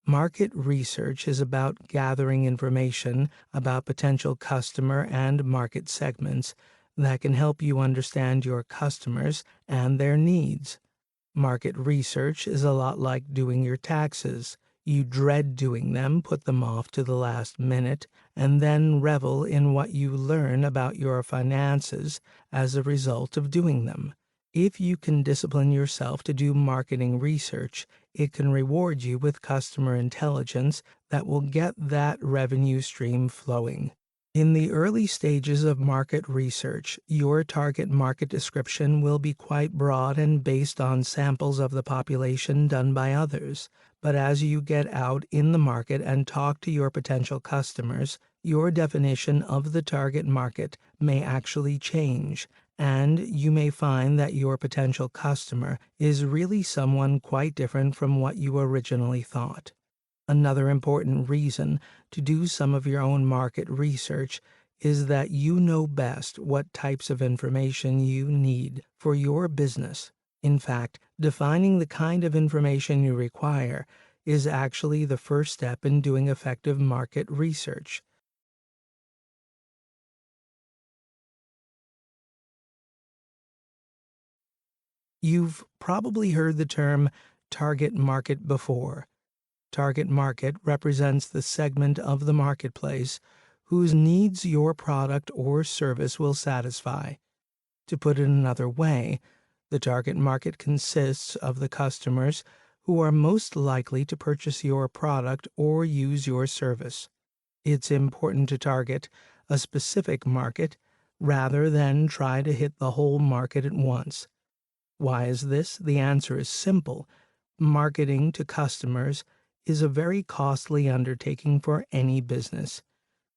Market research is about gathering information about potential customer and market segments that can help you understand your customers and their needs. Market research is a lot like doing your taxes. You dread doing them, put them off to the last minute, and then revel in what you learn about your finances as a result of doing them. If you can discipline yourself to do marketing research, it can reward you with customer intelligence that will get that revenue stream flowing. In the early stages of market research, your target market description will be quite broad and based on samples of the population done by others. But as you get out in the market and talk to your potential customers, your definition of the target market may actually change, and you may find that your potential customer is really someone quite different from what you originally thought. Another important reason to do some of your own market research is that you know best what types of information you need for your business. In fact, defining the kind of information you require is actually the first step in doing effective market research. You've probably heard the term target market before. Target market represents the segment of the marketplace whose needs your product or service will satisfy. To put it another way, the target market consists of the customers who are most likely to purchase your product or use your service. It's important to target a specific market rather than try to hit the whole market at once. Why is this? The answer is simple. Marketing to customers is a very costly undertaking for any business.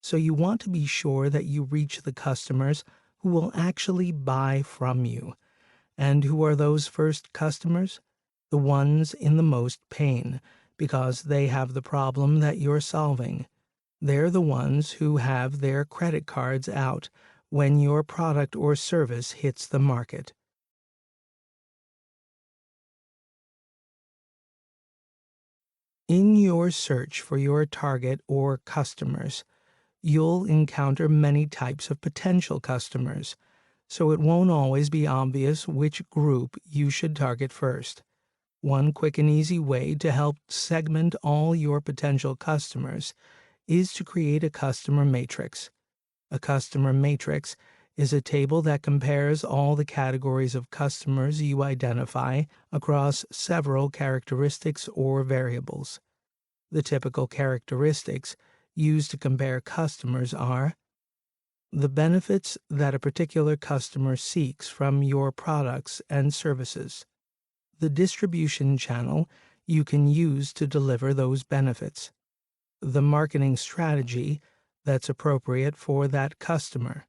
So you want to be sure that you reach the customers who will actually buy from you. And who are those first customers? The ones in the most pain, because they have the problem that you're solving. They're the ones who have their credit cards out when your product or service hits the market. In your search for your target or customers, you'll encounter many types of potential customers, so it won't always be obvious which group you should target first. One quick and easy way to help segment all your potential customers is to create a customer matrix. A customer matrix is a table that compares all the categories of customers you identify across several characteristics or variables. The typical characteristics used to compare customers are the benefits that a particular customer seeks from your products and services, the distribution channel you can use to deliver those benefits, the marketing strategy that's appropriate for that customer.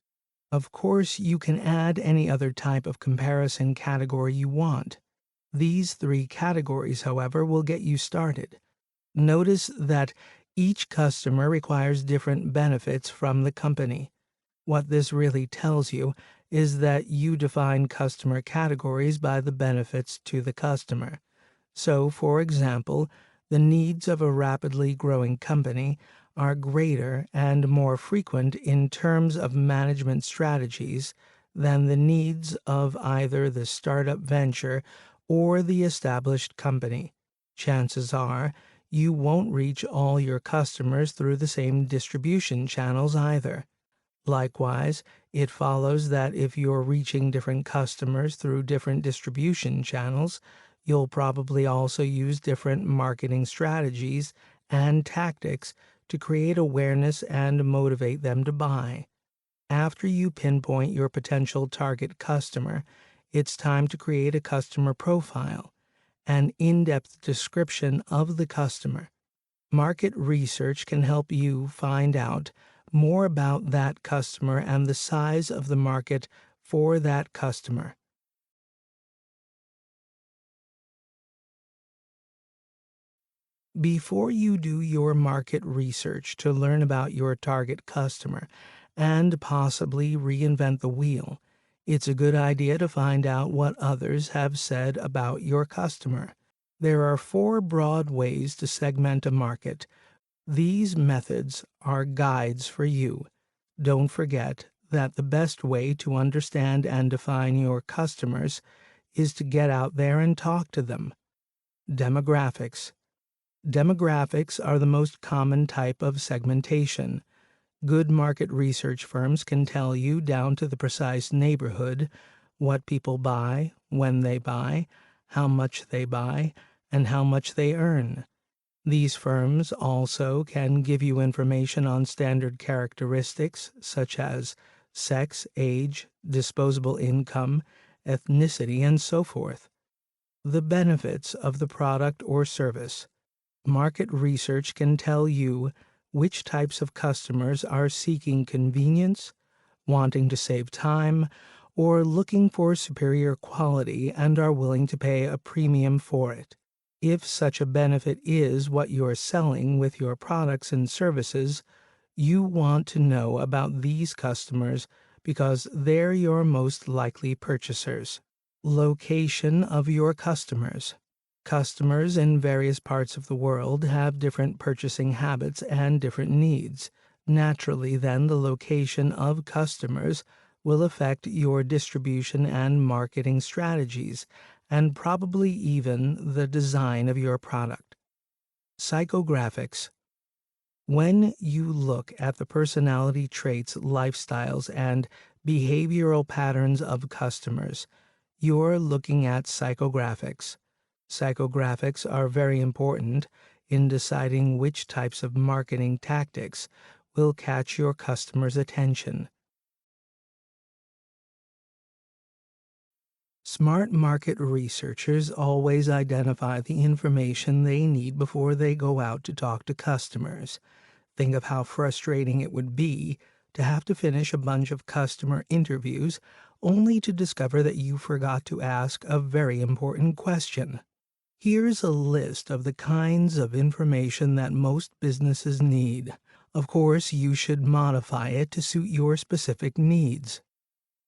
Of course, you can add any other type of comparison category you want. These three categories, however, will get you started. Notice that each customer requires different benefits from the company. What this really tells you is that you define customer categories by the benefits to the customer. So, for example, the needs of a rapidly growing company are greater and more frequent in terms of management strategies than the needs of either the startup venture or the established company. Chances are you won't reach all your customers through the same distribution channels either. Likewise, it follows that if you're reaching different customers through different distribution channels, you'll probably also use different marketing strategies and tactics to create awareness and motivate them to buy. After you pinpoint your potential target customer, it's time to create a customer profile, an in-depth description of the customer. Market research can help you find out more about that customer and the size of the market for that customer. Before you do your market research to learn about your target customer and possibly reinvent the wheel, it's a good idea to find out what others have said about your customer. There are four broad ways to segment a market. These methods are guides for you. Don't forget that the best way to understand and define your customers is to get out there and talk to them. Demographics. Demographics are the most common type of segmentation. Good market research firms can tell you down to the precise neighborhood what people buy, when they buy, how much they buy, and how much they earn. These firms also can give you information on standard characteristics such as sex, age, disposable income, ethnicity, and so forth. The benefits of the product or service. Market research can tell you which types of customers are seeking convenience, wanting to save time, or looking for superior quality and are willing to pay a premium for it. If such a benefit is what you're selling with your products and services, you want to know about these customers because they're your most likely purchasers. Location of your customers. Customers in various parts of the world have different purchasing habits and different needs. Naturally, then, the location of customers will affect your distribution and marketing strategies, and probably even the design of your product. Psychographics. When you look at the personality traits, lifestyles, and behavioral patterns of customers, you're looking at psychographics. Psychographics are very important in deciding which types of marketing tactics will catch your customers' attention. Smart market researchers always identify the information they need before they go out to talk to customers. Think of how frustrating it would be to have to finish a bunch of customer interviews only to discover that you forgot to ask a very important question. Here's a list of the kinds of information that most businesses need. Of course, you should modify it to suit your specific needs.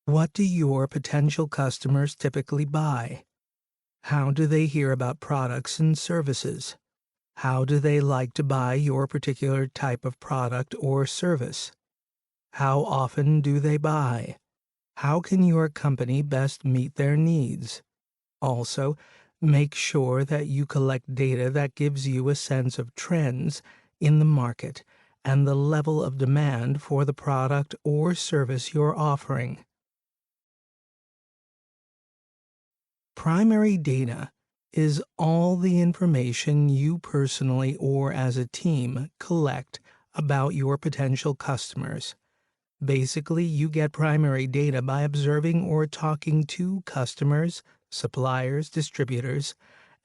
What do your potential customers typically buy? How do they hear about products and services? How do they like to buy your particular type of product or service? How often do they buy? How can your company best meet their needs? Also, make sure that you collect data that gives you a sense of trends in the market and the level of demand for the product or service you're offering. Primary data is all the information you personally or as a team collect about your potential customers. Basically, you get primary data by observing or talking to customers, suppliers, distributors,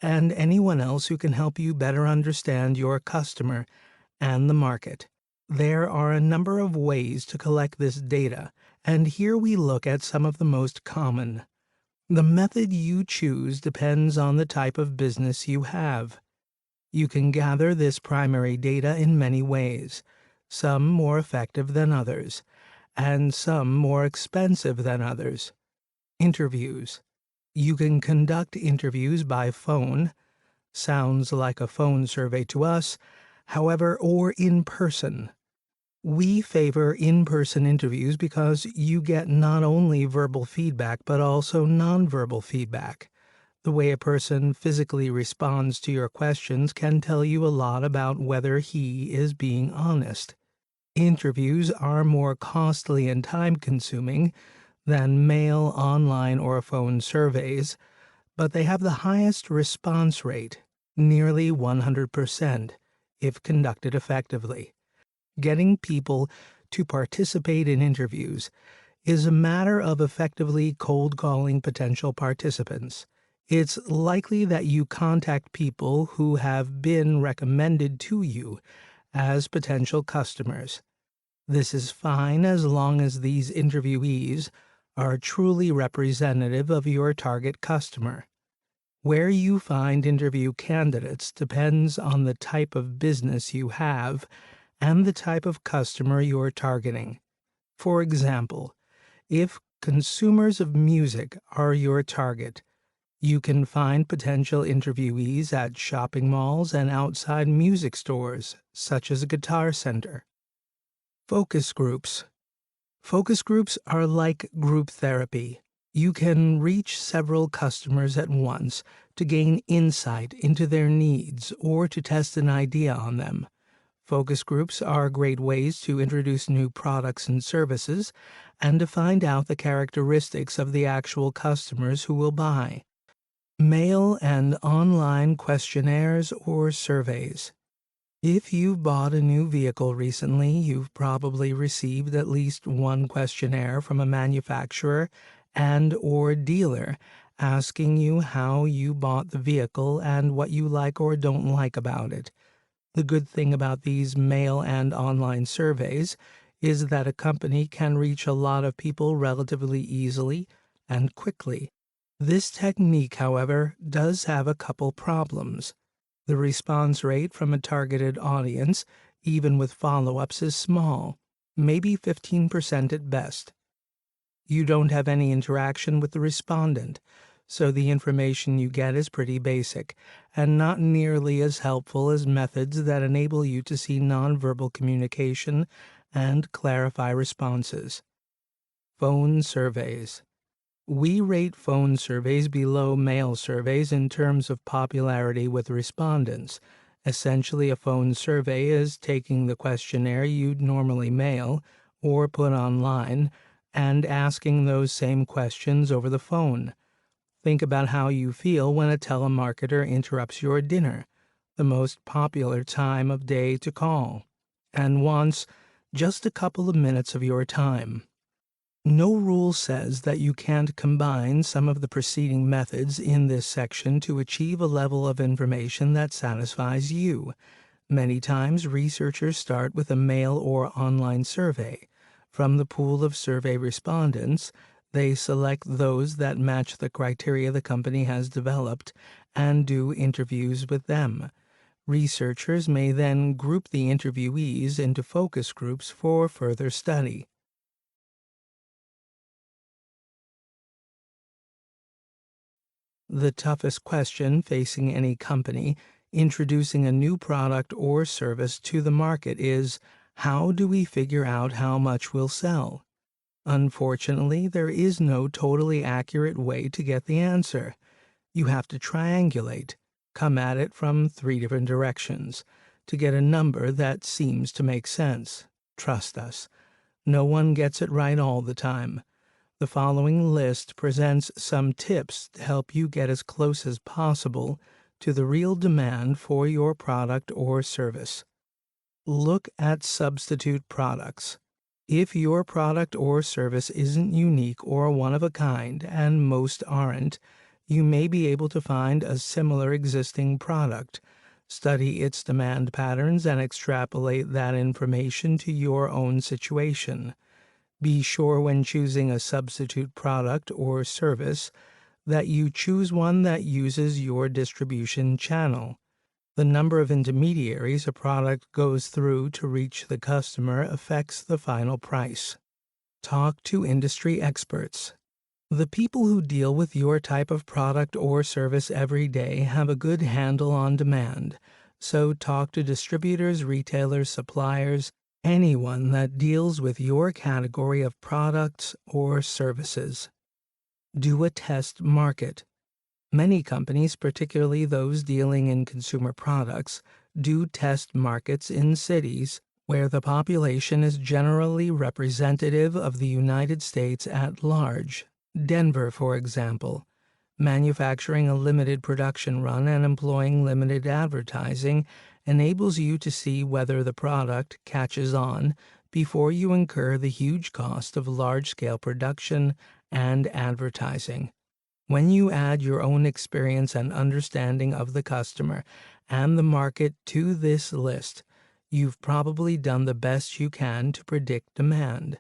and anyone else who can help you better understand your customer and the market. There are a number of ways to collect this data, and here we look at some of the most common. The method you choose depends on the type of business you have. You can gather this primary data in many ways, some more effective than others, and some more expensive than others. Interviews. You can conduct interviews by phone, sounds like a phone survey to us, however, or in person. We favor in-person interviews because you get not only verbal feedback but also nonverbal feedback. The way a person physically responds to your questions can tell you a lot about whether he is being honest. Interviews are more costly and time-consuming than mail, online, or phone surveys, but they have the highest response rate, nearly 100%, if conducted effectively. Getting people to participate in interviews is a matter of effectively cold calling potential participants. It's likely that you contact people who have been recommended to you as potential customers. This is fine as long as these interviewees are truly representative of your target customer. Where you find interview candidates depends on the type of business you have and the type of customer you're targeting. For example, if consumers of music are your target, You can find potential interviewees at shopping malls and outside music stores, such as a guitar center. Focus groups. Focus groups are like group therapy. You can reach several customers at once to gain insight into their needs or to test an idea on them. Focus groups are great ways to introduce new products and services and to find out the characteristics of the actual customers who will buy. Mail and online questionnaires or surveys. If you've bought a new vehicle recently, you've probably received at least one questionnaire from a manufacturer and/or dealer asking you how you bought the vehicle and what you like or don't like about it. The good thing about these mail and online surveys is that a company can reach a lot of people relatively easily and quickly. This technique, however, does have a couple problems. The response rate from a targeted audience, even with follow-ups, is small, maybe 15% at best. You don't have any interaction with the respondent, so the information you get is pretty basic and not nearly as helpful as methods that enable you to see nonverbal communication and clarify responses. Phone surveys. We rate phone surveys below mail surveys in terms of popularity with respondents. Essentially, a phone survey is taking the questionnaire you'd normally mail or put online and asking those same questions over the phone. Think about how you feel when a telemarketer interrupts your dinner, the most popular time of day to call, and wants just a couple of minutes of your time. No rule says that you can't combine some of the preceding methods in this section to achieve a level of information that satisfies you. Many times, researchers start with a mail or online survey. From the pool of survey respondents, they select those that match the criteria the company has developed and do interviews with them. Researchers may then group the interviewees into focus groups for further study. The toughest question facing any company introducing a new product or service to the market is, how do we figure out how much we'll sell? Unfortunately, there is no totally accurate way to get the answer. You have to triangulate, come at it from 3 different directions, to get a number that seems to make sense. Trust us, no one gets it right all the time. The following list presents some tips to help you get as close as possible to the real demand for your product or service. Look at substitute products. If your product or service isn't unique or one of a kind, and most aren't, you may be able to find a similar existing product. Study its demand patterns and extrapolate that information to your own situation. Be sure when choosing a substitute product or service that you choose one that uses your distribution channel. The number of intermediaries a product goes through to reach the customer affects the final price. Talk to industry experts. The people who deal with your type of product or service every day have a good handle on demand, so talk to distributors, retailers, suppliers, anyone that deals with your category of products or services. Do a test market. Many companies, particularly those dealing in consumer products, do test markets in cities where the population is generally representative of the United States at large. Denver, for example. Manufacturing a limited production run and employing limited advertising enables you to see whether the product catches on before you incur the huge cost of large-scale production and advertising. When you add your own experience and understanding of the customer and the market to this list, you've probably done the best you can to predict demand.